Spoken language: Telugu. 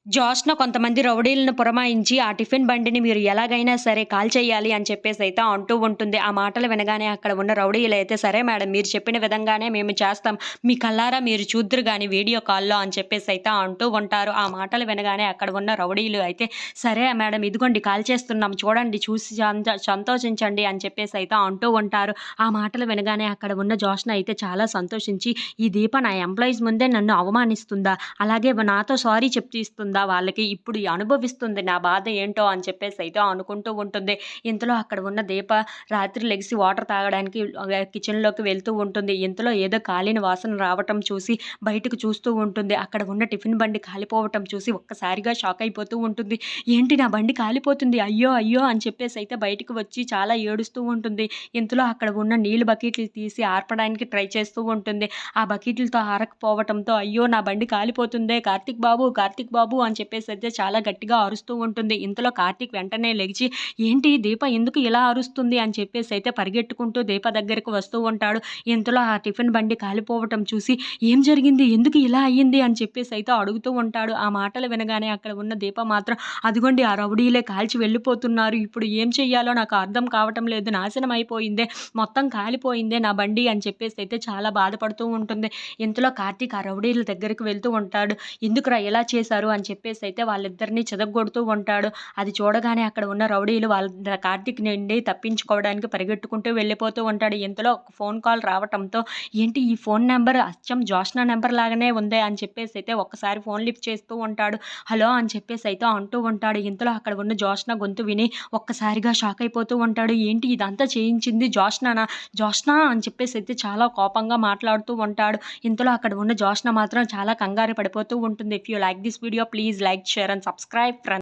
జోష్న కొంతమంది రౌడీలను పురమాయించి, ఆ టిఫిన్ బండిని మీరు ఎలాగైనా సరే కాల్చేయాలి అని చెప్పేసైతే అంటూ ఉంటుంది. ఆ మాటలు వినగానే అక్కడ ఉన్న రౌడీలైతే, "సరే మేడం మీరు చెప్పిన విధంగానే మేము చేస్తాం. మీ కళ్ళారా మీరు చూద్దురు గాని వీడియో కాల్‌లో" అని చెప్పేసైతే అంటూ ఉంటారు. ఆ మాటలు వినగానే అక్కడ ఉన్న రౌడీలు అయితే, "సరే మేడం ఇదిగోండి కాల్చేస్తున్నాం చూడండి చూసి సంతోషించండి" అని చెప్పేసైతే అంటూ ఉంటారు. ఆ మాటలు వినగానే అక్కడ ఉన్న జోష్న అయితే చాలా సంతోషించి, "ఈ దీప నా ఎంప్లాయీస్ ముందే నన్ను అవమానిస్తుందా? అలాగే నాతో సారీ చెప్తూ ఇస్తుందా వాళ్ళకి? ఇప్పుడు అనుభవిస్తుంది నా బాధ ఏంటో" అని చెప్పేసైతే అనుకుంటూ ఉంటుంది. ఇంతలో అక్కడ ఉన్న దీప రాత్రి లెగిసి వాటర్ తాగడానికి కిచెన్‌లోకి వెళ్తూ ఉంటుంది. ఇంతలో ఏదో కాలిన వాసన రావటం చూసి బయటకు చూస్తూ ఉంటుంది. అక్కడ ఉన్న టిఫిన్ బండి కాలిపోవటం చూసి ఒక్కసారిగా షాక్ అయిపోతూ ఉంటుంది. "ఏంటి నా బండి కాలిపోతుంది. అయ్యో! అయ్యో!" అని చెప్పేసైతే బయటకు వచ్చి చాలా ఏడుస్తూ ఉంటుంది. ఇంతలో అక్కడ ఉన్న నీళ్ళు బకెట్లు తీసి ఆర్పడానికి ట్రై చేస్తూ ఉంటుంది. ఆ బకెట్లతో ఆరకపోవటంతో, "అయ్యో! నా బండి కాలిపోతుందే కార్తీక్ బాబు, కార్తీక్ బాబు" అని చెప్పేసైతే చాలా గట్టిగా అరుస్తూ ఉంటుంది. ఇంతలో కార్తీక్ వెంటనే లెగిచి, "ఏంటి దీప ఎందుకు ఇలా అరుస్తుంది" అని చెప్పేసైతే పరిగెట్టుకుంటూ దీప దగ్గరికి వస్తూ ఉంటాడు. ఇంతలో ఆ టిఫిన్ బండి కాలిపోవటం చూసి, "ఏం జరిగింది? ఎందుకు ఇలా అయ్యింది?" అని చెప్పేసైతే అడుగుతూ ఉంటాడు. ఆ మాటలు వినగానే అక్కడ ఉన్న దీప మాత్రం, "అదిగోండి ఆ రౌడీలే కాల్చి వెళ్ళిపోతున్నారు. ఇప్పుడు ఏం చెయ్యాలో నాకు అర్థం కావటం లేదు. నాశనం అయిపోయిందే. మొత్తం కాలిపోయిందే నా బండి" అని చెప్పేసైతే చాలా బాధపడుతూ ఉంటుంది. ఇంతలో కార్తీక్ ఆ రౌడీల దగ్గరికి వెళ్తూ ఉంటాడు. "ఎందుకురా ఇలా చేశారు" అని చెప్పేసైతే వాళ్ళిద్దరిని చితగ్గొడుతూ ఉంటాడు. అది చూడగానే అక్కడ ఉన్న రౌడీలు కార్తీక్ నుండి తప్పించుకోవడానికి పరిగెట్టుకుంటూ వెళ్ళిపోతూ ఉంటాడు. ఇంతలో ఒక ఫోన్ కాల్ రావటంతో, "ఏంటి ఈ ఫోన్ నంబర్ అచ్చం జోష్న నంబర్ లాగానే ఉందే" అని చెప్పేసైతే ఒక్కసారి ఫోన్ లిఫ్ట్ చేస్తూ ఉంటాడు. "హలో" అని చెప్పేసైతే అంటూ ఉంటాడు. ఇంతలో అక్కడ ఉన్న జోష్న గొంతు విని ఒక్కసారిగా షాక్ అయిపోతూ ఉంటాడు. "ఏంటి ఇదంతా చేయించింది జోష్ననా? జోష్న" అని చెప్పేసైతే చాలా కోపంగా మాట్లాడుతూ ఉంటాడు. ఇంతలో అక్కడ ఉన్న జోష్న మాత్రం చాలా కంగారు పడిపోతూ ఉంటుంది. If you like this video please like, share and subscribe friends.